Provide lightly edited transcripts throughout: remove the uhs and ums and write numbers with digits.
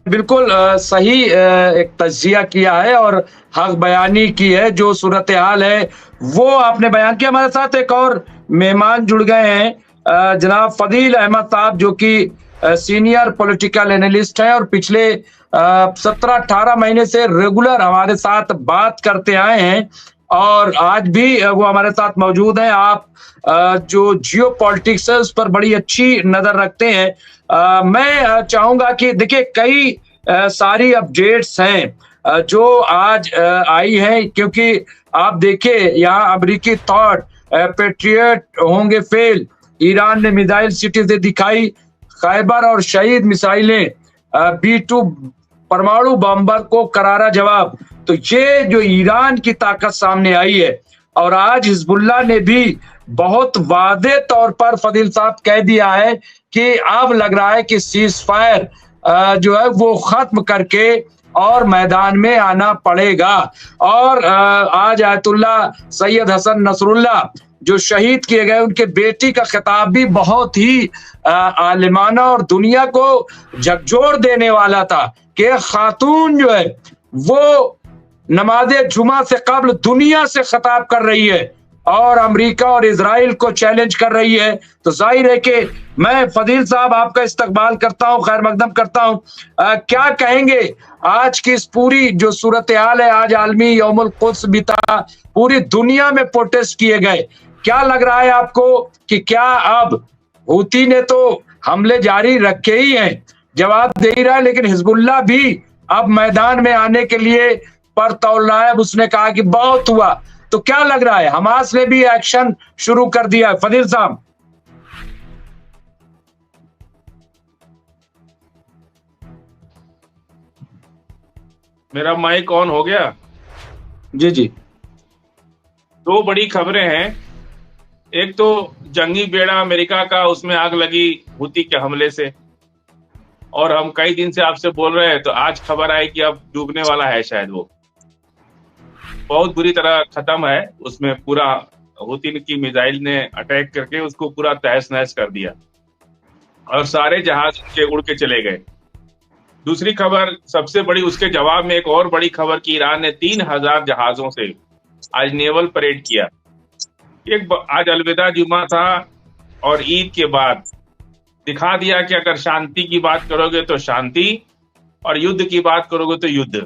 बिल्कुल सही एक तज्ज़िया किया है और हक़ बयानी की है, जो सूरत-ए-हाल है, वो आपने बयान किया। हमारे साथ एक और मेहमान जुड़ गए हैं जनाब फ़दील अहमद साहब जो कि सीनियर पॉलिटिकल एनालिस्ट हैं और पिछले 17-18 महीने से रेगुलर हमारे साथ बात करते आए हैं और आज भी वो हमारे साथ मौजूद हैं। आप जो जियोपॉलिटिक्स है, उस पर बड़ी अच्छी नज़र रखते हैं। मैं चाहूँगा कि देखिए कई सारी अपडेट्स हैं जो आज आई हैं क्योंकि आप देखिए यहाँ अमेरिकी थॉट पैट्रियट होंगे फेल, ईरान ने मिसाइल सिटी से दिखाई, खैबर और शहीद मिसाइलें B-2 परमाणु बम्बर को करारा जवाब। तो ये जो ईरान की ताकत सामने आई है और आज हिजबुल्लाह ने भी बहुत वादे तौर पर फ़दील साहब कह दिया है कि अब लग रहा है कि सीज़ फायर जो है वो ख़त्म करके और मैदान में आना पड़ेगा। और आज आयतुल्लाह सैयद हसन नसरुल्लाह जो शहीद किए गए, उनके बेटी का खिताब भी बहुत ही आलिमाना और दुनिया को झकझोर देने वाला था कि खातून जो है वो नमाज़े जुमा से कब्ल दुनिया से खिताब कर रही है और अमेरिका और इज़राइल को चैलेंज कर रही है। तो ज़ाहिर है कि मैं फ़दील साहब आपका इस्तकबाल करता हूँ, खैर मकदम करता हूँ। क्या कहेंगे आज की इस पूरी जो सूरत-ए-हाल है, आज आलमी यौमुल कुद्स बीता, पूरी दुनिया में प्रोटेस्ट किए गए। क्या लग रहा है आपको कि क्या अब हूती ने तो हमले जारी रखे ही हैं, जवाब दे ही रहा है, लेकिन हिजबुल्लाह भी अब मैदान में आने के लिए पर तौल रहा है। अब उसने कहा कि बहुत हुआ। तो क्या लग रहा है हमास ने भी एक्शन शुरू कर दिया है? फ़दील साहब। मेरा माइक ऑन हो गया? जी, जी। दो बड़ी खबरें हैं। एक तो जंगी बेड़ा अमेरिका का, उसमें आग लगी हूती के हमले से, और हम कई दिन से आपसे बोल रहे हैं, तो आज खबर आई कि अब डूबने वाला है शायद वो। बहुत बुरी तरह खत्म है, उसमें पूरा हूती की मिसाइल ने अटैक करके उसको पूरा तहस-नहस कर दिया और सारे जहाज उनके उड़ के चले गए। दूसरी खबर सबसे बड़ी, उसके जवाब में एक और बड़ी खबर कि ईरान ने 3000 जहाजों से आज नेवल परेड किया। आज अलविदा जुमा था और ईद के बाद दिखा दिया कि अगर शांति की बात करोगे तो शांति और युद्ध की बात करोगे तो युद्ध,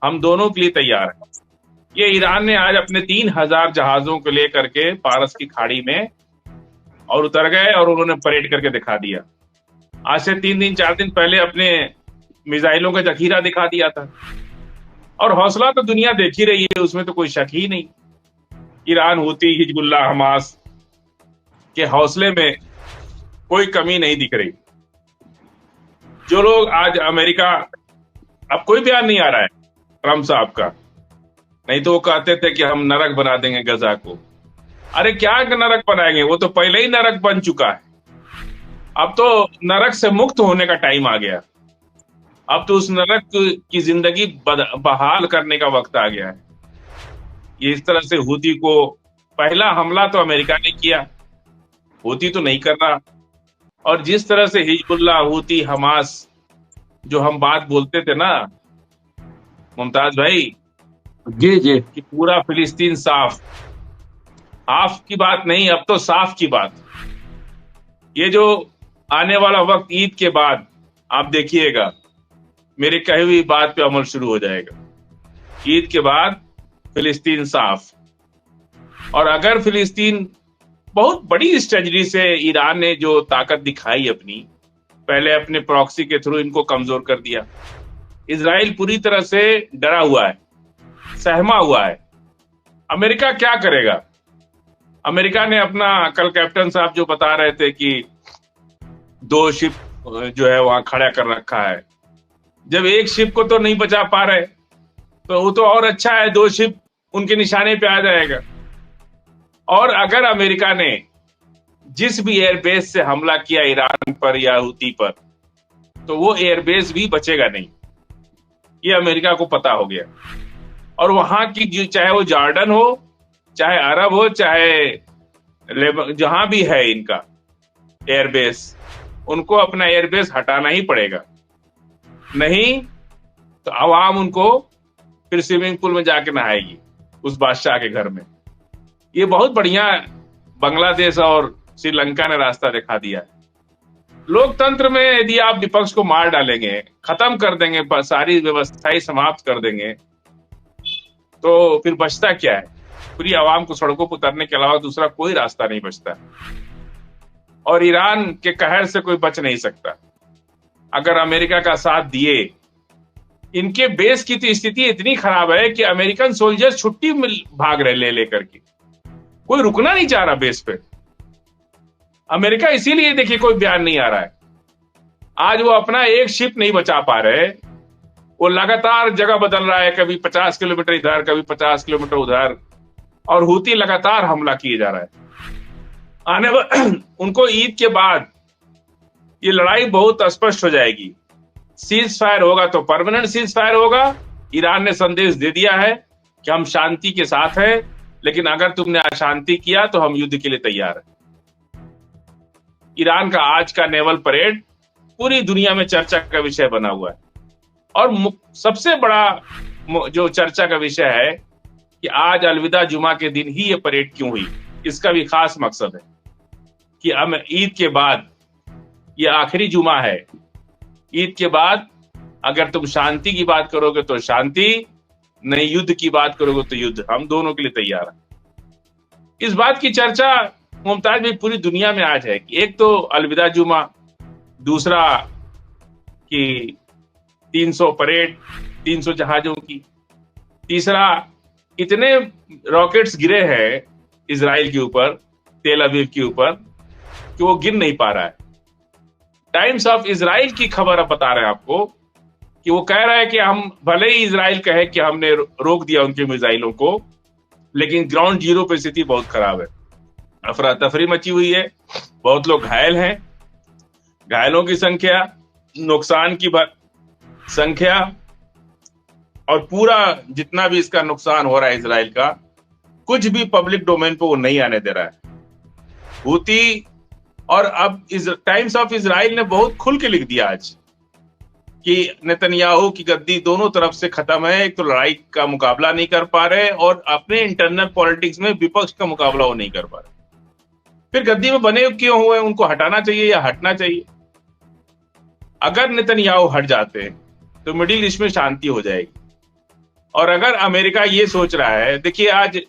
हम दोनों के लिए तैयार हैं। ये ईरान ने आज अपने 3000 जहाजों को लेकर के पारस की खाड़ी में और उतर गए और उन्होंने परेड करके दिखा दिया। आज से 3 दिन 4 दिन पहले अपने मिसाइलों का जखीरा दिखा दिया था और हौसला तो दुनिया देख ही रही है, उसमें तो कोई शक ही नहीं। ईरान, हूती, हिजबुल्लाह, हमास के हौसले में कोई कमी नहीं दिख रही। जो लोग आज अमेरिका, अब कोई बयान नहीं आ रहा है ट्रम्प साहब का, नहीं तो वो कहते थे कि हम नरक बना देंगे गजा को। अरे क्या नरक बनाएंगे, वो तो पहले ही नरक बन चुका है। अब तो नरक से मुक्त होने का टाइम आ गया। अब तो उस नरक की जिंदगी बहाल करने का वक्त आ गया है। ये इस तरह से हूती को, पहला हमला तो अमेरिका ने किया, हूती तो नहीं कर रहा। और जिस तरह से हिजबुल्लाह, हूती, हमास, जो हम बात बोलते थे ना मुमताज भाई, जी, जी। कि पूरा फिलिस्तीन साफ, हाफ की बात नहीं, अब तो साफ की बात। ये जो आने वाला वक्त ईद के बाद आप देखिएगा, मेरे कही हुई बात पे अमल शुरू हो जाएगा। ईद के बाद फिलिस्तीन साफ। और अगर फिलिस्तीन, बहुत बड़ी स्ट्रेटजी से ईरान ने जो ताकत दिखाई अपनी, पहले अपने प्रॉक्सी के थ्रू इनको कमजोर कर दिया। इजराइल पूरी तरह से डरा हुआ है, सहमा हुआ है। अमेरिका क्या करेगा? अमेरिका ने अपना, कल कैप्टन साहब जो बता रहे थे कि 2 शिप जो है वहां खड़ा कर रखा है। जब एक शिप को तो नहीं बचा पा रहे, तो वो तो और अच्छा है, 2 शिप उनके निशाने पे आ जाएगा। और अगर अमेरिका ने जिस भी एयरबेस से हमला किया ईरान पर या हूती पर, तो वो एयरबेस भी बचेगा नहीं, ये अमेरिका को पता हो गया। और वहां की, चाहे वो जॉर्डन हो, चाहे अरब हो, चाहे जहां भी है इनका एयरबेस, उनको अपना एयरबेस हटाना ही पड़ेगा। नहीं तो आवाम उनको फिर स्विमिंग पूल में जाके नहाएगी उस बादशाह के घर में। ये बहुत बढ़िया बांग्लादेश और श्रीलंका ने रास्ता दिखा दिया है। लोकतंत्र में यदि आप विपक्ष को मार डालेंगे, खत्म कर देंगे, सारी व्यवस्थाएं समाप्त कर देंगे, तो फिर बचता क्या है? पूरी आवाम को सड़कों पर उतरने के अलावा दूसरा कोई रास्ता नहीं बचता। और ईरान के कहर से कोई बच नहीं सकता। अगर अमेरिका का साथ दिए, इनके बेस की तो स्थिति इतनी खराब है कि अमेरिकन सोल्जर्स छुट्टी भाग रहे ले लेकर के, कोई रुकना नहीं चाह रहा बेस पे। अमेरिका इसीलिए देखिए कोई बयान नहीं आ रहा है। आज वो अपना एक शिप नहीं बचा पा रहे, वो लगातार जगह बदल रहा है, कभी 50 किलोमीटर इधर, कभी 50 किलोमीटर उधर, और हूती लगातार हमला किए जा रहा है। उनको ईद के बाद ये लड़ाई बहुत स्पष्ट हो जाएगी। सीज फायर होगा तो परमानेंट सीज फायर होगा। ईरान ने संदेश दे दिया है कि हम शांति के साथ हैं, लेकिन अगर तुमने अशांति किया तो हम युद्ध के लिए तैयार हैं। ईरान का आज का नेवल परेड पूरी दुनिया में चर्चा का विषय बना हुआ है। और सबसे बड़ा जो चर्चा का विषय है कि आज अलविदा जुमा के दिन ही ये परेड क्यों हुई, इसका भी खास मकसद है कि अब ईद के बाद ये आखिरी जुमा है। ईद के बाद अगर तुम शांति की बात करोगे तो शांति, नहीं युद्ध की बात करोगे तो युद्ध, हम दोनों के लिए तैयार हैं। इस बात की चर्चा मुमताज भाई पूरी दुनिया में आज है कि एक तो अलविदा जुमा, दूसरा कि 300 परेड, 300 जहाजों की, तीसरा इतने रॉकेट्स गिरे हैं इजराइल के ऊपर, तेल अवीव के ऊपर, कि वो गिर नहीं पा रहा है। टाइम्स ऑफ इजराइल की खबर अब बता रहे हैं आपको कि वो कह रहा है कि हम भले ही इजराइल कहे कि हमने रोक दिया उनके मिसाइलों को, लेकिन ग्राउंड जीरो पर स्थिति बहुत खराब है। अफरा तफरी मची हुई है, बहुत लोग घायल हैं, घायलों की संख्या, नुकसान की संख्या, और पूरा जितना भी इसका नुकसान हो रहा है इजराइल का, कुछ भी पब्लिक डोमेन पे वो नहीं आने दे रहा है हूती। और अब टाइम्स ऑफ इजराइल ने बहुत खुल के लिख दिया आज कि नेतन्याहू की गद्दी दोनों तरफ से खत्म है। एक तो लड़ाई का मुकाबला नहीं कर पा रहे, और अपने इंटरनल पॉलिटिक्स में विपक्ष का मुकाबला वो नहीं कर पा रहे। फिर गद्दी में बने क्यों हुए, उनको हटाना चाहिए या हटना चाहिए? अगर नेतन्याहू हट जाते तो मिडिल ईस्ट में शांति हो जाएगी। और अगर अमेरिका ये सोच रहा है, देखिए आज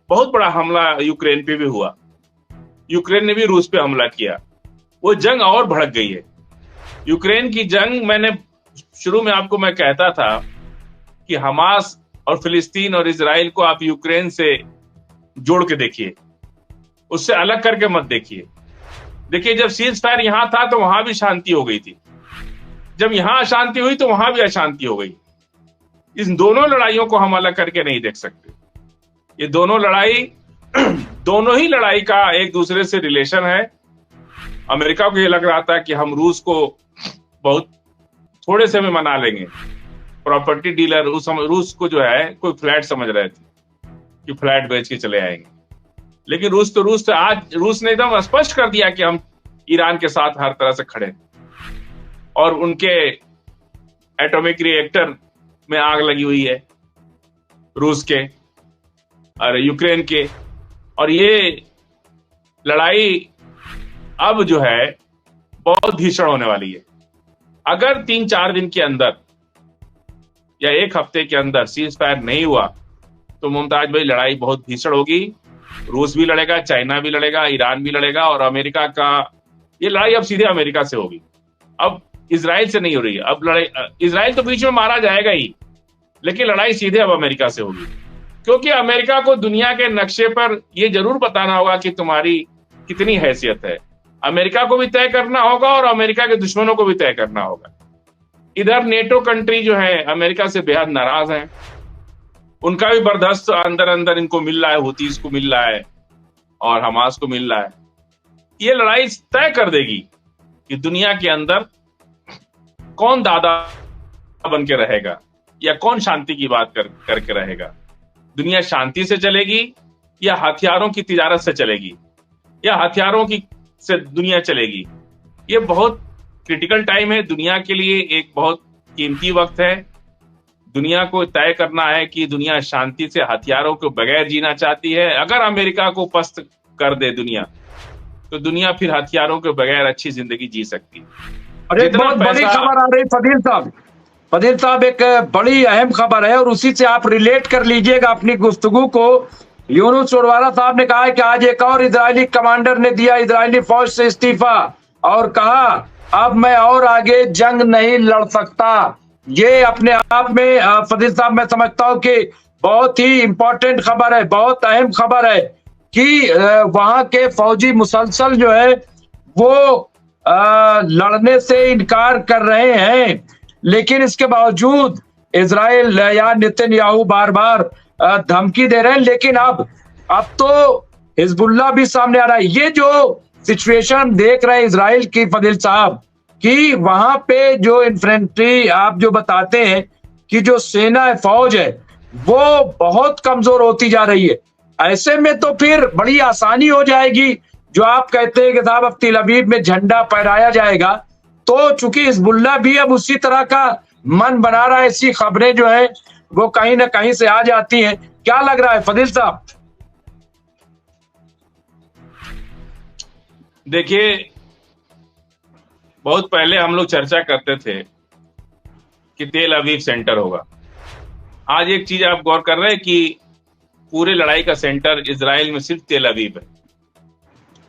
बहुत बड़ा हमला यूक्रेन पे भी हुआ, यूक्रेन ने भी रूस पे हमला किया, वो जंग और भड़क गई है। यूक्रेन की जंग, मैंने शुरू में आपको मैं कहता था कि हमास और फिलिस्तीन और इजराइल को आप यूक्रेन से जोड़ के देखिए, उससे अलग करके मत देखिए। देखिए जब सीज फायर यहां था तो वहां भी शांति हो गई थी, जब यहां अशांति हुई तो वहां भी अशांति हो गई। इन दोनों लड़ाइयों को हम अलग करके नहीं देख सकते। ये दोनों लड़ाई, दोनों ही लड़ाई का एक दूसरे से रिलेशन है। अमेरिका को ये लग रहा था कि हम रूस को बहुत थोड़े से में मना लेंगे। प्रॉपर्टी डीलर रूस को जो है कोई फ्लैट समझ रहे थे कि फ्लैट बेच के चले आएंगे, लेकिन रूस तो आज रूस ने एकदम स्पष्ट कर दिया कि हम ईरान के साथ हर तरह से खड़े, और उनके एटॉमिक रिएक्टर में आग लगी हुई है रूस के और यूक्रेन के। और ये लड़ाई अब जो है बहुत भीषण होने वाली है। अगर 3-4 दिन के अंदर या एक हफ्ते के अंदर सीज फायर नहीं हुआ तो मुमताज भाई लड़ाई बहुत भीषण होगी। रूस भी लड़ेगा, चाइना भी लड़ेगा, ईरान भी लड़ेगा, और अमेरिका का ये लड़ाई अब सीधे अमेरिका से होगी। अब इजराइल से नहीं हो रही है। अब लड़ाई, इजराइल तो बीच में मारा जाएगा ही, लेकिन लड़ाई सीधे अब अमेरिका से होगी, क्योंकि अमेरिका को दुनिया के नक्शे पर यह जरूर बताना होगा कि तुम्हारी कितनी हैसियत है। अमेरिका को भी तय करना होगा और अमेरिका के दुश्मनों को भी तय करना होगा। इधर नेटो कंट्री जो है अमेरिका से बेहद नाराज हैं, उनका भी बर्दाश्त अंदर अंदर इनको मिल रहा है, हुतीस को मिल रहा है और हमास को मिल रहा है। ये लड़ाई तय कर देगी कि दुनिया के अंदर कौन दादा बन के रहेगा या कौन शांति की बात करके रहेगा। दुनिया शांति से चलेगी या हथियारों की तिजारत से चलेगी, या हथियारों की से दुनिया चलेगी। ये बहुत क्रिटिकल टाइम है दुनिया के लिए, एक बहुत कीमती वक्त है। दुनिया को तय करना है कि दुनिया शांति से हथियारों के बगैर जीना चाहती है। अगर अमेरिका को पस्त कर दे दुनिया, तो दुनिया फिर हथियारों के बगैर अच्छी जिंदगी जी सकती है। और एक जितना बहुत बड़ी पैसा खबर आ रही फदील साहब, फदील साहब एक बड़ी अहम खबर है और उसी से आप रिलेट कर लीजिएगा अपनी गुफ्तगू को। यूनुस चौरवाला साहब ने कहा है कि आज एक और इजरायली कमांडर ने दिया इजरायली फौज से इस्तीफा और कहा अब मैं और आगे जंग नहीं लड़ सकता। ये अपने आप में फदील साहब मैं समझता हूं कि बहुत ही इंपॉर्टेंट खबर है, बहुत अहम खबर है कि वहां के फौजी मुसलसल जो है वो लड़ने से इनकार कर रहे हैं, लेकिन इसके बावजूद इजराइल या नेतन्याहू बार बार धमकी दे रहे हैं। लेकिन अब तो हिजबुल्लाह भी सामने आ रहा है। ये जो सिचुएशन हम देख रहे हैं इजराइल की फदील साहब, कि वहां पे जो इन्फेंट्री आप जो बताते हैं कि जो सेना है, फौज है, वो बहुत कमजोर होती जा रही है। ऐसे में तो फिर बड़ी आसानी हो जाएगी जो आप कहते हैं कि साहब अब तिल अवीव में झंडा फहराया जाएगा। तो चूंकि हिजबुल्लाह भी अब उसी तरह का मन बना रहा है, ऐसी खबरें जो है वो कहीं ना कहीं से आ जाती हैं। क्या लग रहा है फदील साहब? देखिए, बहुत पहले हम लोग चर्चा करते थे कि तेल अवीव सेंटर होगा। आज एक चीज आप गौर कर रहे हैं कि पूरे लड़ाई का सेंटर इजराइल में सिर्फ तेल अवीव है।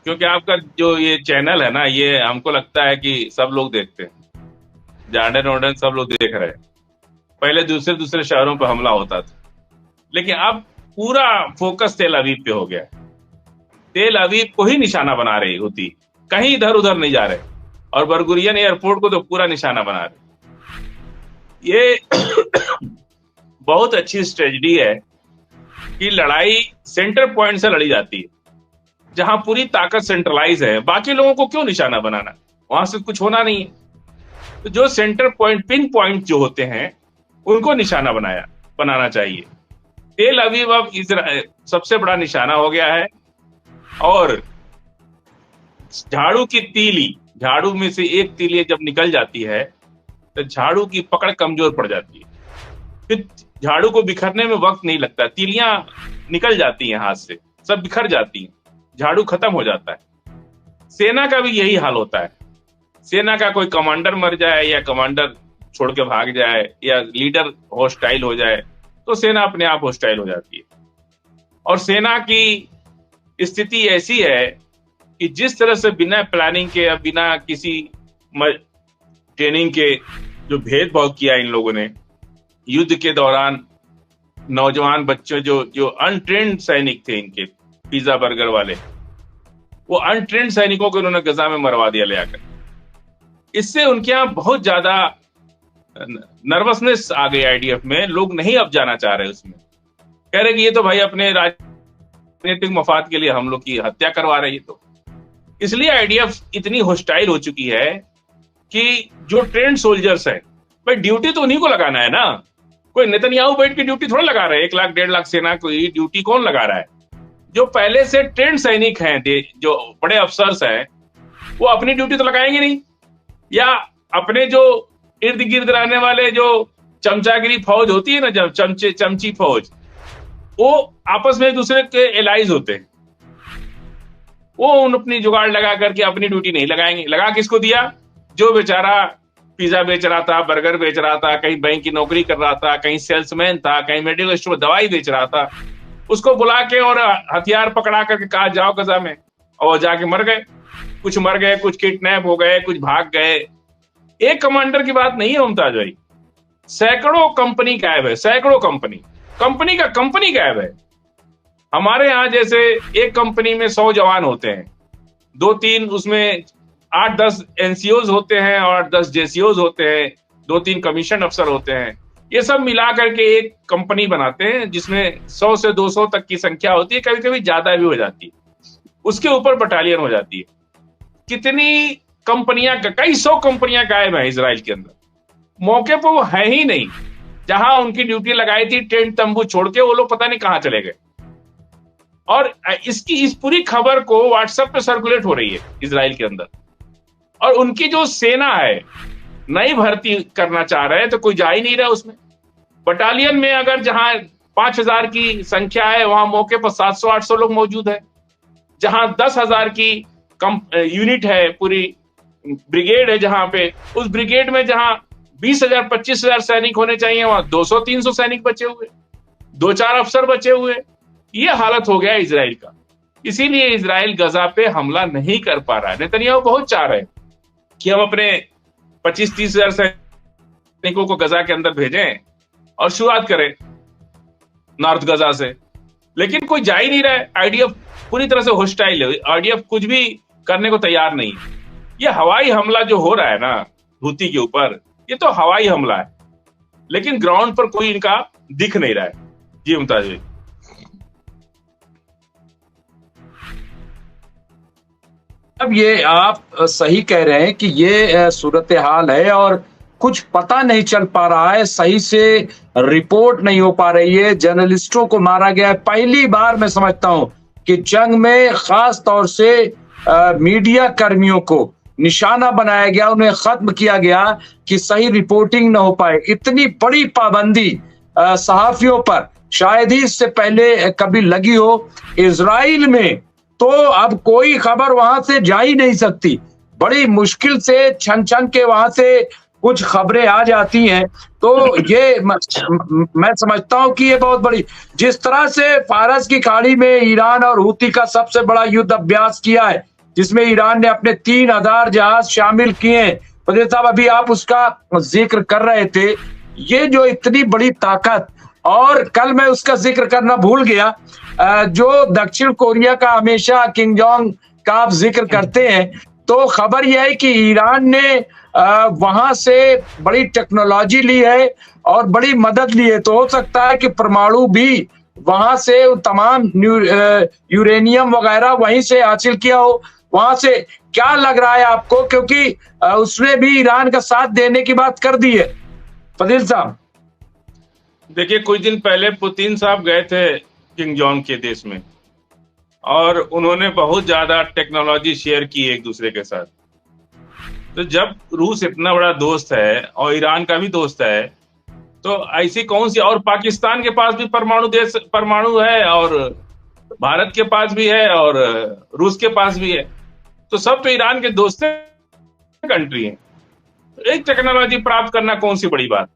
क्योंकि आपका जो ये चैनल है ना, ये हमको लगता है कि सब लोग देखते हैं, जॉर्डन वॉर्डन सब लोग देख रहे हैं। पहले दूसरे दूसरे शहरों पर हमला होता था, लेकिन अब पूरा फोकस तेल अवीव पे हो गया। तेल अवीव को ही निशाना बना रही होती, कहीं इधर उधर नहीं जा रहे, और बरगुरियन एयरपोर्ट को तो पूरा निशाना बना रहे। ये बहुत अच्छी स्ट्रेटजी है कि लड़ाई सेंटर पॉइंट से लड़ी जाती है, जहां पूरी ताकत सेंट्रलाइज है। बाकी लोगों को क्यों निशाना बनाना, वहां से कुछ होना नहीं है। तो जो सेंटर पॉइंट, पिन पॉइंट जो होते हैं, उनको निशाना बनाना चाहिए। तेल अवीव अब सबसे बड़ा निशाना हो गया है। और झाड़ू की तीली, झाड़ू में से एक तीली जब निकल जाती है तो झाड़ू की पकड़ कमजोर पड़ जाती है। फिर झाड़ू को बिखरने में वक्त नहीं लगता, तीलियां निकल जाती हैं हाथ से, सब बिखर जाती हैं, झाड़ू खत्म हो जाता है। सेना का भी यही हाल होता है। सेना का कोई कमांडर मर जाए या कमांडर छोड़ के भाग जाए या लीडर हॉस्टाइल हो जाए, तो सेना अपने आप हॉस्टाइल हो जाती है। और सेना की स्थिति ऐसी है कि जिस तरह से बिना प्लानिंग के या बिना किसी ट्रेनिंग के जो भेदभाव किया इन लोगों ने युद्ध के दौरान, नौजवान बच्चों जो अनट्रेंड सैनिक थे, इनके पिज्जा बर्गर वाले, वो अनट्रेंड सैनिकों को उन्होंने गजा में मरवा दिया ले आकर। इससे उनके यहाँ बहुत ज्यादा नर्वसनेस आ गई आईडीएफ में। लोग नहीं अब जाना चाह रहे उसमें, कह रहे कि ये तो भाई अपने राजनीतिक मफाद के लिए हम लोग की हत्या करवा रही है। तो इसलिए आईडीएफ इतनी हॉस्टाइल हो चुकी है कि जो ट्रेंड सोल्जर्स हैं, भाई ड्यूटी तो उन्हीं को लगाना है ना। कोई नेतन्याहू बैठ के ड्यूटी थोड़ा लगा रहे हैं। 1 लाख 1.5 लाख सेना को ड्यूटी कौन लगा रहा है? जो पहले से ट्रेंड सैनिक हैं, जो बड़े अफसर्स हैं, वो अपनी ड्यूटी तो लगाएंगे नहीं। या अपने जो इर्द गिर्द रहने वाले जो चमचागिरी फौज होती है ना, जब चमची फौज, वो आपस में एक दूसरे के एलाइज होते हैं, वो उन अपनी जुगाड़ लगा करके अपनी ड्यूटी नहीं लगाएंगे। लगा किसको दिया? जो बेचारा पिज्जा बेच रहा था, बर्गर बेच रहा था, कहीं बैंक की नौकरी कर रहा था, कहीं सेल्समैन था, कहीं मेडिकल स्टोर दवाई बेच रहा था, उसको बुला के और हथियार पकड़ा करके कहा जाओ गजा में, और जाके मर गए। कुछ मर गए, कुछ किडनैप हो गए, कुछ भाग गए। एक कमांडर की बात नहीं है मुमताज भाई, सैकड़ों कंपनी गायब है, सैकड़ों कंपनी गायब है। हमारे यहां जैसे एक कंपनी में 100 जवान होते हैं, 2-3 उसमें 8-10 एनसीओज होते हैं और 10 जेसीओज होते हैं, 2-3 कमीशन अफसर होते हैं। ये सब मिला करके एक कंपनी बनाते हैं जिसमें 100 से 200 तक की संख्या होती है, कभी कभी ज्यादा भी हो जाती है। उसके ऊपर बटालियन हो जाती है। कितनी कंपनियां, कई 100 कंपनियां गायब है इजराइल के अंदर। मौके पर वो है ही नहीं। जहां उनकी ड्यूटी लगाई थी टेंट तंबू छोड़ के, वो लोग पता नहीं कहां चले गए। और इस पूरी खबर को व्हाट्सएप पे सर्कुलेट हो रही है इजराइल के अंदर। और उनकी जो सेना है नहीं भर्ती करना चाह रहे हैं तो कोई जा ही नहीं रहा उसमें। बटालियन में अगर जहां 5,000 की संख्या है वहां मौके पर 700-800 लोग मौजूद है। जहां 10,000 की कम यूनिट है, पूरी ब्रिगेड है, जहां पे उस ब्रिगेड में जहां 20,000 25,000 सैनिक होने चाहिए वहां 200-300 सैनिक बचे हुए, 2-4 अफसर बचे हुए। ये हालत हो गया इजराइल का। इसीलिए इजराइल गजा पे हमला नहीं कर पा रहा है। नेतन्याहू बहुत चाह रहे हैं कि हम अपने 25-30 हजार सैनिकों को गजा के अंदर भेजें और शुरुआत करें नॉर्थ गजा से, लेकिन कोई जा ही नहीं रहा है। आईडीएफ पूरी तरह से होस्टाइल है, आईडीएफ कुछ भी करने को तैयार नहीं है। ये हवाई हमला जो हो रहा है ना हूती के ऊपर, ये तो हवाई हमला है, लेकिन ग्राउंड पर कोई इनका दिख नहीं रहा है। जी मुमताज भाई। अब ये आप सही कह रहे हैं कि ये सूरत हाल है और कुछ पता नहीं चल पा रहा है, सही से रिपोर्ट नहीं हो पा रही है, जर्नलिस्टों को मारा गया है। पहली बार मैं समझता हूं कि जंग में खास तौर से मीडिया कर्मियों को निशाना बनाया गया, उन्हें खत्म किया गया कि सही रिपोर्टिंग न हो पाए। इतनी बड़ी पाबंदी सहाफियों पर शायद ही इससे पहले कभी लगी हो। इजराइल में तो अब कोई खबर वहां से जा ही नहीं सकती, बड़ी मुश्किल से छन छन के वहां से कुछ खबरें आ जाती हैं। तो ये मैं समझता हूं कि ये बहुत बड़ी, जिस तरह से फारस की खाड़ी में ईरान और हूती का सबसे बड़ा युद्ध अभ्यास किया है, जिसमें ईरान ने अपने 3,000 जहाज शामिल किए हैं, फजील साहब अभी आप उसका जिक्र कर रहे थे। ये जो इतनी बड़ी ताकत, और कल मैं उसका जिक्र करना भूल गया, जो दक्षिण कोरिया का हमेशा किम जोंग का आप जिक्र करते हैं, तो खबर यह है कि ईरान ने वहां से बड़ी टेक्नोलॉजी ली है और बड़ी मदद ली है। तो हो सकता है कि परमाणु भी वहां से तमाम यूरेनियम वगैरह वहीं से हासिल किया हो। वहां से क्या लग रहा है आपको, क्योंकि उसने भी ईरान का साथ देने की बात कर दी है फजील साहब? देखिए, कुछ दिन पहले पुतिन साहब गए थे किंग जॉन के देश में और उन्होंने बहुत ज्यादा टेक्नोलॉजी शेयर की एक दूसरे के साथ। तो जब रूस इतना बड़ा दोस्त है और ईरान का भी दोस्त है, तो ऐसी कौन सी, और पाकिस्तान के पास भी परमाणु है और भारत के पास भी है और रूस के पास भी है, तो सब तो ईरान के दोस्त कंट्री है। एक टेक्नोलॉजी प्राप्त करना कौन सी बड़ी बात।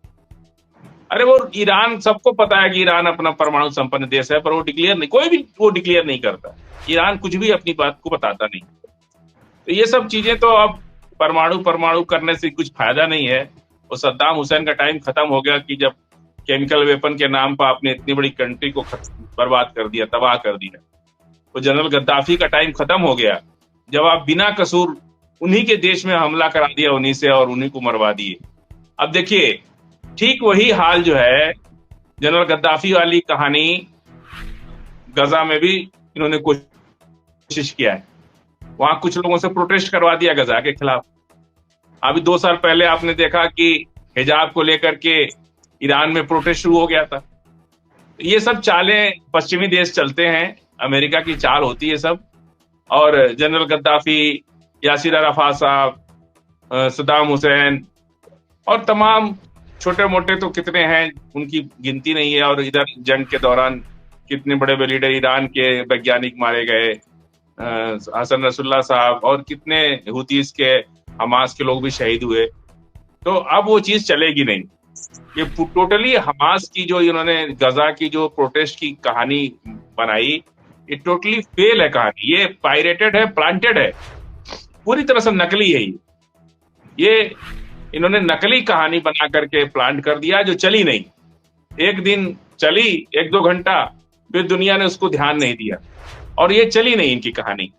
अरे वो ईरान, सबको पता है कि ईरान अपना परमाणु संपन्न देश है, पर वो डिक्लेयर नहीं, कोई भी वो डिक्लेयर नहीं करता। ईरान कुछ भी अपनी बात को बताता नहीं। तो ये सब चीजें तो अब परमाणु करने से कुछ फायदा नहीं है। वो सद्दाम हुसैन का टाइम खत्म हो गया कि जब केमिकल वेपन के नाम पर आपने इतनी बड़ी कंट्री को बर्बाद कर दिया, तबाह कर दिया। वो जनरल गद्दाफी का टाइम खत्म हो गया जब आप बिना कसूर उन्हीं के देश में हमला करा दिया, उन्हीं से, और उन्हीं को मरवा दिए। अब देखिए, ठीक वही हाल जो है, जनरल गद्दाफी वाली कहानी गजा में भी इन्होंने कोशिश किया है। वहां कुछ लोगों से प्रोटेस्ट करवा दिया गजा के खिलाफ। अभी 2 साल पहले आपने देखा कि हिजाब को लेकर के ईरान में प्रोटेस्ट शुरू हो गया था। ये सब चालें पश्चिमी देश चलते हैं, अमेरिका की चाल होती है सब। और जनरल गद्दाफी, यासिर अराफात साहब, सद्दाम हुसैन और तमाम छोटे मोटे तो कितने हैं, उनकी गिनती नहीं है। और इधर जंग के दौरान कितने बड़े बड़े लीडर ईरान के वैज्ञानिक मारे गए, हसन नसरुल्लाह साहब, और कितने हुतीस के, हमास के लोग भी शहीद हुए। तो अब वो चीज चलेगी नहीं। ये टोटली हमास की जो इन्होंने गजा की जो प्रोटेस्ट की कहानी बनाई, ये टोटली फेल है कहानी। ये पायरेटेड है, प्लांटेड है, पूरी तरह से नकली है। ये इन्होंने नकली कहानी बना करके प्लांट कर दिया जो चली नहीं। एक दिन चली, 1-2 घंटा, फिर दुनिया ने उसको ध्यान नहीं दिया और ये चली नहीं इनकी कहानी।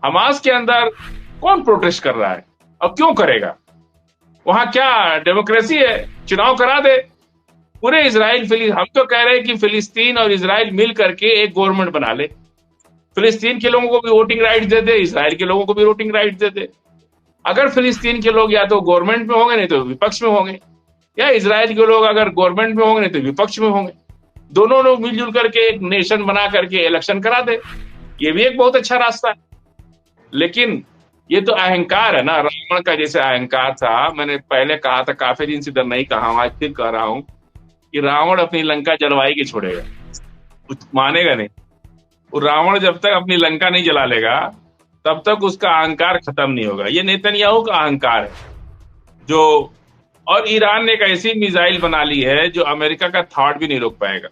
हमास के अंदर कौन प्रोटेस्ट कर रहा है और क्यों करेगा? वहां क्या डेमोक्रेसी है? चुनाव करा दे पूरे इजराइल हम तो कह रहे हैं कि फिलिस्तीन और इजराइल मिल करके एक गवर्नमेंट बना ले। फिलिस्तीन के लोगों को भी voting right they they, Israel के लोगों को भी वोटिंग राइट दे दे। अगर फिलिस्तीन के लोग या तो गवर्नमेंट में होंगे, नहीं तो विपक्ष में होंगे, या इजराइल के लोग अगर गवर्नमेंट में होंगे, नहीं तो विपक्ष में होंगे। दोनों लोग मिलजुल करके एक नेशन बना करके इलेक्शन करा दे, ये भी एक बहुत अच्छा रास्ता है। लेकिन ये तो अहंकार है ना, रावण का जैसे अहंकार था। मैंने पहले कहा था, काफी दिन से इधर नहीं कहा हूं, आज फिर कह रहा हूं कि रावण अपनी लंका जलवाई के छोड़ेगा, कुछ मानेगा नहीं। वो रावण जब तक अपनी लंका नहीं जला लेगा तब तक उसका अहंकार खत्म नहीं होगा। ये नेतन्याहू का अहंकार है जो, और ईरान ने एक ऐसी मिसाइल बना ली है जो अमेरिका का थॉट भी नहीं रोक पाएगा।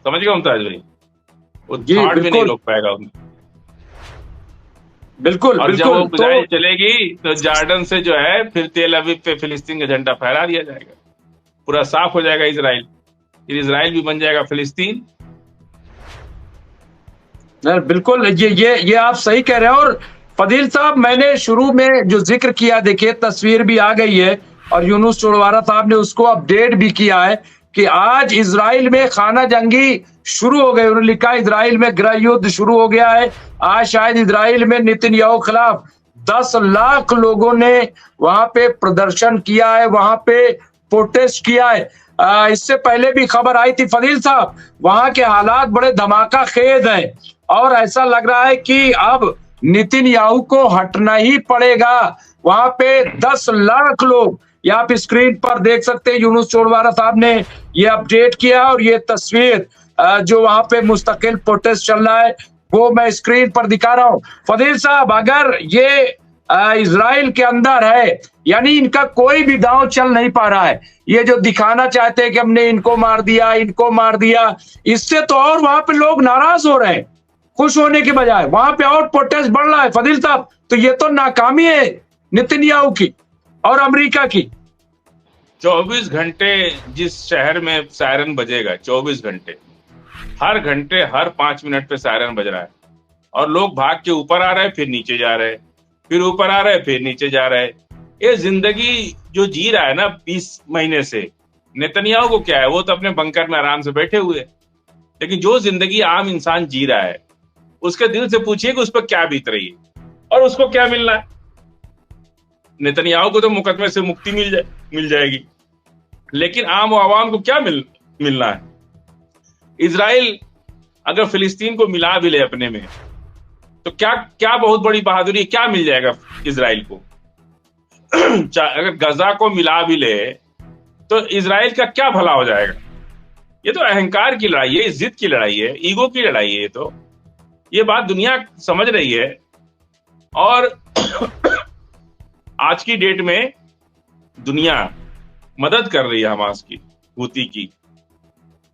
समझ गए मुमताज भाई, वो जी थॉट भी नहीं बिल्कुल रोक पाएगा उनको। बिल्कुल और जब वो बिल्कुल। तो मिसाइल चलेगी तो जॉर्डन से जो है फिर तेल अवीव पे फिलिस्तीन का झंडा फहरा दिया जाएगा, पूरा साफ हो जाएगा इजराइल, फिर इजराइल भी बन जाएगा फिलिस्तीन। बिल्कुल ये आप सही कह रहे हैं। और फदील साहब, मैंने शुरू में जो जिक्र किया, देखिए तस्वीर भी आ गई है और यूनुस चोड़वारा साहब ने उसको अपडेट भी किया है कि आज इजराइल में खाना जंगी शुरू हो गए। उन्होंने लिखा इजराइल में गृह युद्ध शुरू हो गया है। आज शायद इजराइल में नेतन्याहू खिलाफ 10 लाख लोगों ने वहां पे प्रदर्शन किया है, वहां पे प्रोटेस्ट किया है। इससे पहले भी खबर आई थी फदील साहब, वहां के हालात बड़े धमाका खेज हैं और ऐसा लग रहा है कि अब नेतन्याहू को हटना ही पड़ेगा। वहां पे 10 लाख लोग, ये आप स्क्रीन पर देख सकते हैं, यूनुस चोड़वारा साहब ने ये अपडेट किया और ये तस्वीर जो वहां पे मुस्तकिल प्रोटेस्ट चल रहा है वो मैं स्क्रीन पर दिखा रहा हूं। फदील साहब, अगर ये इजराइल के अंदर है, यानी इनका कोई भी दांव चल नहीं पा रहा है, ये जो दिखाना चाहते हैं कि हमने इनको मार दिया, इनको मार दिया, इससे तो और वहां पे लोग नाराज हो रहे हैं, खुश होने के बजाय वहां पे और प्रोटेस्ट बढ़ रहा है फदील साहब। तो ये तो नाकामी है नेतन्याहू की और अमेरिका की। 24 घंटे जिस शहर में सायरन बजेगा, 24 घंटे, हर घंटे हर 5 मिनट पे सायरन बज रहा है और लोग भाग के ऊपर आ रहे हैं, फिर नीचे जा रहे हैं, फिर ऊपर आ रहे हैं, फिर नीचे जा रहे हैं। ये जिंदगी जो जी रहा है ना 20 महीने से, नेतन्याहू को क्या है, वो तो अपने बंकर में आराम से बैठे हुए। लेकिन जो जिंदगी आम इंसान जी रहा है उसके दिल से पूछिए कि उस पर क्या बीत रही है और उसको क्या मिलना है। नेतन्याहू को तो मुकदमे से मुक्ति मिल जाएगी, लेकिन आम आवाम को क्या मिलना है। इजराइल अगर फिलिस्तीन को मिला भी ले अपने में तो क्या बहुत बड़ी बहादुरी, क्या मिल जाएगा इजराइल को। अगर गजा को मिला भी ले तो इजराइल का क्या भला हो जाएगा। ये तो अहंकार की लड़ाई है, जिद की लड़ाई है, ईगो की लड़ाई है। तो ये बात दुनिया समझ रही है। और आज की डेट में दुनिया मदद कर रही है हमास की, हूती की,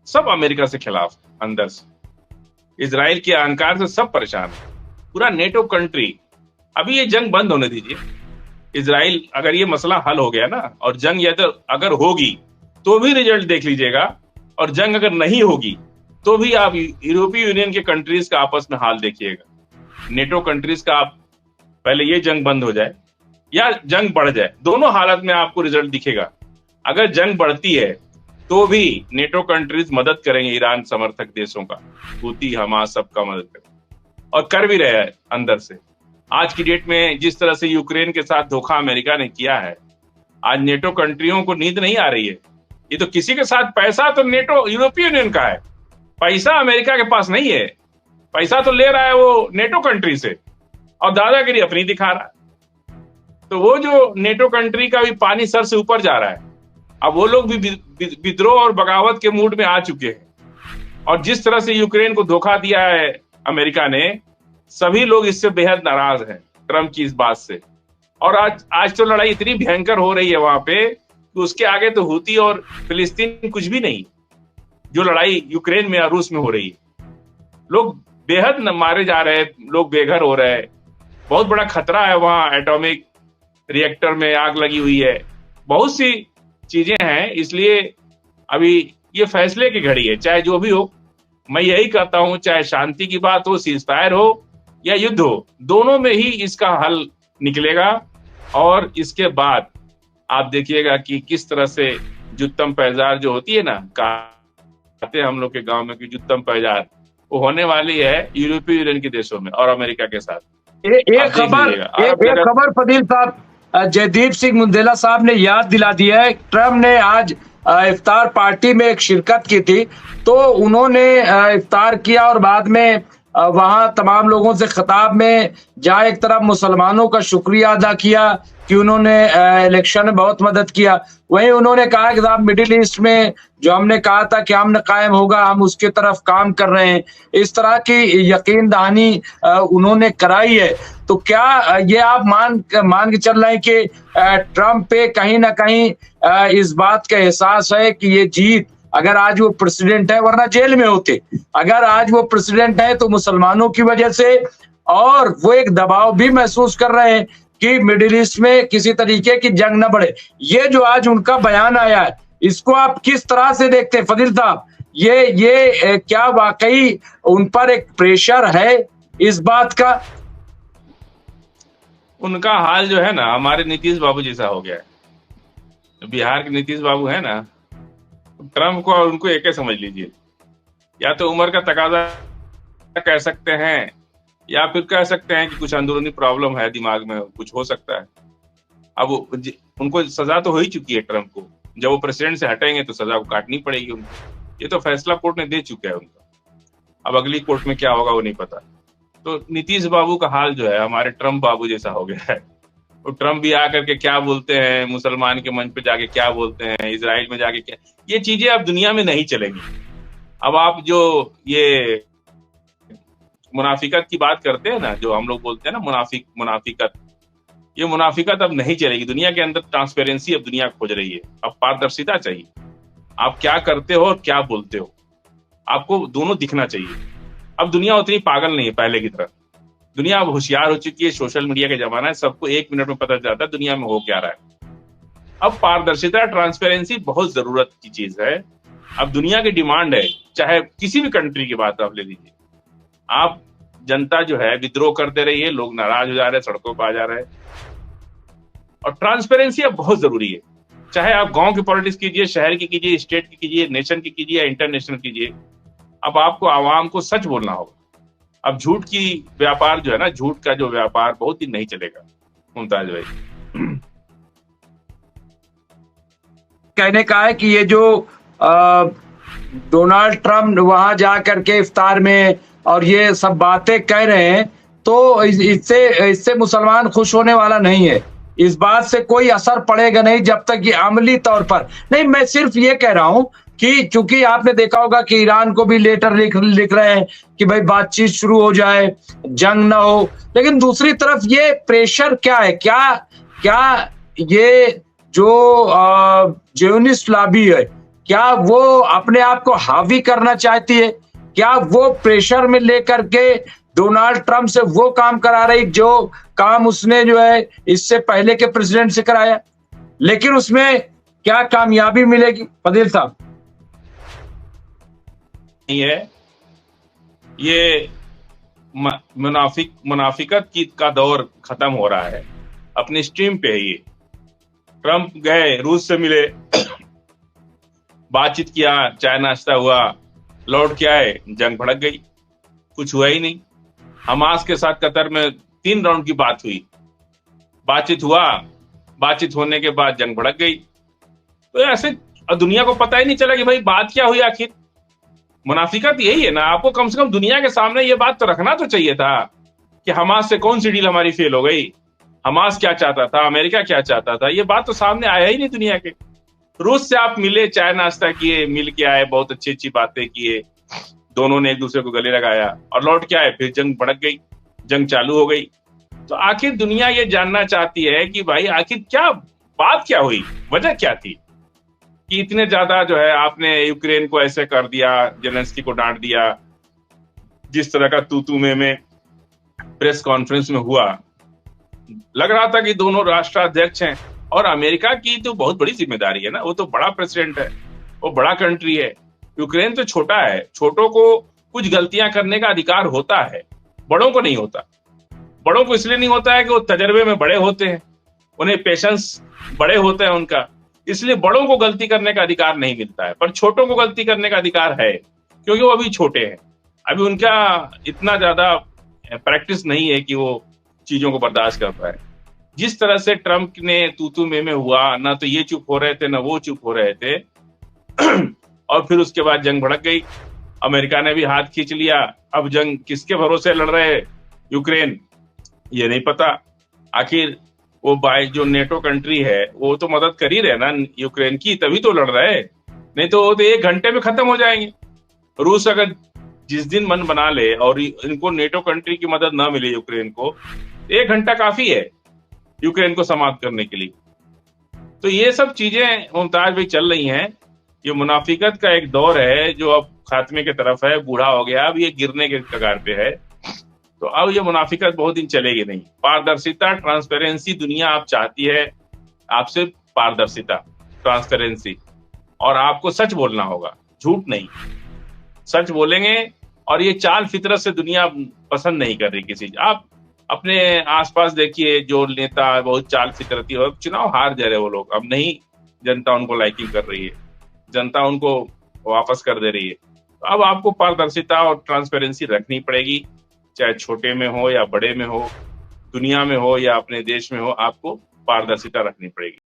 सब अमेरिका से खिलाफ, अंदर से इजराइल के अहंकार से सब परेशान है, पूरा नेटो कंट्री। अभी ये जंग बंद होने दीजिए। इजराइल, अगर ये मसला हल हो गया ना, और जंग या तो अगर होगी तो भी रिजल्ट देख लीजिएगा, और जंग अगर नहीं होगी तो भी आप यूरोपीय यूनियन के कंट्रीज का आपस में हाल देखिएगा, नेटो कंट्रीज का। आप पहले ये जंग बंद हो जाए या जंग बढ़ जाए, दोनों हालत में आपको रिजल्ट दिखेगा। अगर जंग बढ़ती है तो भी नेटो कंट्रीज मदद करेंगे ईरान समर्थक देशों का, हूती हमास सबका मदद करेंगे, और कर भी रहे हैं अंदर से। आज की डेट में जिस तरह से यूक्रेन के साथ धोखा अमेरिका ने किया है, आज नेटो कंट्रियों को नींद नहीं आ रही है। ये तो किसी के साथ, पैसा तो नेटो यूरोपीय यूनियन का है, पैसा अमेरिका के पास नहीं है। पैसा तो ले रहा है वो नेटो कंट्री से और दादागिरी अपनी दिखा रहा है। तो वो जो नेटो कंट्री का भी पानी सर से ऊपर जा रहा है। अब वो लोग भी विद्रोह और बगावत के मूड में आ चुके हैं, और जिस तरह से यूक्रेन को धोखा दिया है अमेरिका ने, सभी लोग इससे बेहद नाराज हैं, ट्रम्प की इस बात से। और आज तो लड़ाई इतनी भयंकर हो रही है वहां पे कि उसके आगे तो हूती और फिलिस्तीन कुछ भी नहीं। जो लड़ाई यूक्रेन में और रूस में हो रही है, लोग बेहद मारे जा रहे हैं, लोग बेघर हो रहे हैं, बहुत बड़ा खतरा है वहां। एटॉमिक रिएक्टर में आग लगी हुई है, बहुत सी चीजें हैं। इसलिए अभी ये फैसले की घड़ी है, चाहे जो भी हो। मैं यही कहता हूं, चाहे शांति की बात हो, सीजफायर हो या युद्ध हो, दोनों में ही इसका हल निकलेगा। और इसके बाद आप देखिएगा कि किस तरह से जुत्तम पैजार जो होती है ना, कहते हैं हम लोग के गांव में कि जुत्तम पैजार, वो होने वाली है यूरोपीय यूनियन के देशों में और अमेरिका के साथ। एक खबर फदील साहब, जयदीप सिंह मुंडेला साहब ने याद दिला दिया है। ट्रम्प ने आज इफ्तार पार्टी में एक शिरकत की थी, तो उन्होंने इफ्तार किया और बाद में वहां तमाम लोगों से खिताब में जहां एक तरफ मुसलमानों का शुक्रिया अदा किया कि उन्होंने इलेक्शन में बहुत मदद किया, वहीं उन्होंने कहा कि साहब मिडिल ईस्ट में जो हमने कहा था कि अमन कायम होगा, हम उसकी तरफ काम कर रहे हैं। इस तरह की यकीन दहानी उन्होंने कराई है। तो क्या ये आप मान के चल रहे हैं कि ट्रंप पे कहीं ना कहीं इस बात का एहसास है कि ये जीत, अगर आज वो प्रेसिडेंट है, वरना जेल में होते, अगर आज वो प्रेसिडेंट है तो मुसलमानों की वजह से, और वो एक दबाव भी महसूस कर रहे हैं कि मिडिल ईस्ट में किसी तरीके की जंग न बढ़े। ये जो आज उनका बयान आया है, इसको आप किस तरह से देखते हैं फजील साहब? ये क्या वाकई उन पर एक प्रेशर है इस बात का? उनका हाल जो है ना हमारे नीतीश बाबू जैसा हो गया है। बिहार के नीतीश बाबू है ना, ट्रम्प को और उनको एक ही समझ लीजिए। या तो उम्र का तकाजा कह सकते हैं, या फिर कह सकते हैं कि कुछ अंदरूनी प्रॉब्लम है दिमाग में, कुछ हो सकता है। अब उनको सजा तो हो ही चुकी है ट्रम्प को, जब वो प्रेसिडेंट से हटेंगे तो सजा को काटनी पड़ेगी उनको। ये तो फैसला कोर्ट ने दे चुका है उनका, अब अगली कोर्ट में क्या होगा वो नहीं पता। तो नीतीश बाबू का हाल जो है हमारे ट्रम्प बाबू जैसा हो गया है। तो ट्रम्प भी आकर के क्या बोलते हैं, मुसलमान के मंच पे जाके क्या बोलते हैं, इजराइल में जाके क्या, ये चीजें अब दुनिया में नहीं चलेंगी। अब आप जो ये मुनाफिकत की बात करते हैं ना, जो हम लोग बोलते हैं ना मुनाफिकत, ये मुनाफिकत अब नहीं चलेगी दुनिया के अंदर। ट्रांसपेरेंसी अब दुनिया खोज रही है, अब पारदर्शिता चाहिए। आप क्या करते हो और क्या बोलते हो, आपको दोनों दिखना चाहिए। अब दुनिया उतनी पागल नहीं है पहले की तरह, दुनिया अब होशियार हो चुकी है। सोशल मीडिया का जमाना है, सबको 1 मिनट में पता चलता है दुनिया में हो क्या रहा है। अब पारदर्शिता, ट्रांसपेरेंसी बहुत जरूरत की चीज है। अब दुनिया की डिमांड है, चाहे किसी भी कंट्री की बात आप ले लीजिए। आप जनता जो है विद्रोह करते रही है, लोग नाराज हो जा रहे हैं, सड़कों पर आ जा रहे हैं। और ट्रांसपेरेंसी अब बहुत जरूरी है, चाहे आप गांव की पॉलिटिक्स कीजिए, शहर की कीजिए, स्टेट की कीजिए, नेशन की कीजिए या इंटरनेशनल कीजिए। अब आपको आवाम को सच बोलना होगा। अब झूठ की व्यापार जो है ना, झूठ का जो व्यापार बहुत दिन नहीं चलेगा मुमताज भाई। कहने का है कि ये जो डोनाल्ड ट्रम्प वहां जा करके इफ्तार में और ये सब बातें कह रहे हैं, तो इससे मुसलमान खुश होने वाला नहीं है। इस बात से कोई असर पड़ेगा नहीं जब तक ये अमली तौर पर नहीं। मैं सिर्फ ये कह रहा हूं कि चूंकि आपने देखा होगा कि ईरान को भी लेटर लिख रहे हैं कि भाई बातचीत शुरू हो जाए, जंग ना हो। लेकिन दूसरी तरफ ये प्रेशर क्या है, क्या ये जो ज़ियोनिस्ट लॉबी है, क्या वो अपने आप को हावी करना चाहती है? क्या वो प्रेशर में लेकर के डोनाल्ड ट्रम्प से वो काम करा रही जो काम उसने जो है इससे पहले के प्रेसिडेंट से कराया? लेकिन उसमें क्या कामयाबी मिलेगी फजील साहब? नहीं है, ये मुनाफिकत की का दौर खत्म हो रहा है, अपनी स्ट्रीम पे है ये। ट्रम्प गए, रूस से मिले, बातचीत किया, चाय नाश्ता हुआ, लौट के आए, जंग भड़क गई, कुछ हुआ ही नहीं। हमास के साथ कतर में 3 राउंड की बात हुई, बातचीत हुआ, बातचीत होने के बाद जंग भड़क गई। तो ऐसे दुनिया को पता ही नहीं चला कि भाई बात क्या हुई आखिर। मुनाफिकत यही है ना, आपको कम से कम दुनिया के सामने ये बात तो रखना तो चाहिए था कि हमास से कौन सी डील हमारी फेल हो गई, हमास क्या चाहता था, अमेरिका क्या चाहता था, ये बात तो सामने आया ही नहीं दुनिया के। रूस से आप मिले, चाय नाश्ता किए, मिल के आए, बहुत अच्छी अच्छी बातें किए, दोनों ने एक दूसरे को गले लगाया और लौट के आए, फिर जंग भड़क गई, जंग चालू हो गई। तो आखिर दुनिया ये जानना चाहती है कि भाई आखिर क्या बात क्या हुई, वजह क्या थी कि इतने ज्यादा जो है आपने यूक्रेन को ऐसे कर दिया, जेलेंस्की को डांट दिया। जिस तरह का तू में प्रेस कॉन्फ्रेंस में हुआ, लग रहा था कि दोनों राष्ट्राध्यक्ष हैं और अमेरिका की तो बहुत बड़ी जिम्मेदारी है ना, वो तो बड़ा प्रेसिडेंट है, वो बड़ा कंट्री है। यूक्रेन तो छोटा है, छोटों को कुछ गलतियां करने का अधिकार होता है, बड़ों को नहीं होता। बड़ों को इसलिए नहीं होता है कि वो तजर्बे में बड़े होते हैं, उन्हें पेशेंस बड़े होते हैं उनका, इसलिए बड़ों को गलती करने का अधिकार नहीं मिलता है। पर छोटों को गलती करने का अधिकार है, क्योंकि वो अभी छोटे हैं, अभी उनका इतना ज्यादा प्रैक्टिस नहीं है कि वो चीजों को बर्दाश्त कर पाए। जिस तरह से ट्रम्प ने तू में हुआ, ना तो ये चुप हो रहे थे ना वो चुप हो रहे थे और फिर उसके बाद जंग भड़क गई। अमेरिका ने भी हाथ खींच लिया। अब जंग किसके भरोसे लड़ रहे हैं यूक्रेन, ये नहीं पता। आखिर वो जो नेटो कंट्री है वो तो मदद कर ही रहे ना यूक्रेन की, तभी तो लड़ रहे हैं। नहीं तो वो तो 1 घंटे में खत्म हो जाएंगे। रूस अगर जिस दिन मन बना ले और इनको नेटो कंट्री की मदद ना मिले यूक्रेन को, 1 घंटा काफी है यूक्रेन को समाप्त करने के लिए। तो ये सब चीजें मुमताज भाई चल रही हैं। ये मुनाफिकत का एक दौर है जो अब खात्मे की तरफ है, बूढ़ा हो गया, अब ये गिरने के कगार पे है। तो अब ये मुनाफिकत बहुत दिन चलेगी नहीं। पारदर्शिता, ट्रांसपेरेंसी दुनिया आप चाहती है, आपसे पारदर्शिता, ट्रांसपेरेंसी, और आपको सच बोलना होगा, झूठ नहीं। सच बोलेंगे, और ये चाल फितरत से दुनिया पसंद नहीं कर रही किसी। आप अपने आसपास देखिए, जो नेता बहुत चाल फितरती हो, चुनाव हार जा रहे वो लोग, अब नहीं जनता उनको लाइकिंग कर रही है, जनता उनको वापस कर दे रही है। तो अब आपको पारदर्शिता और ट्रांसपेरेंसी रखनी पड़ेगी, चाहे छोटे में हो या बड़े में हो, दुनिया में हो या अपने देश में हो, आपको पारदर्शिता रखनी पड़ेगी।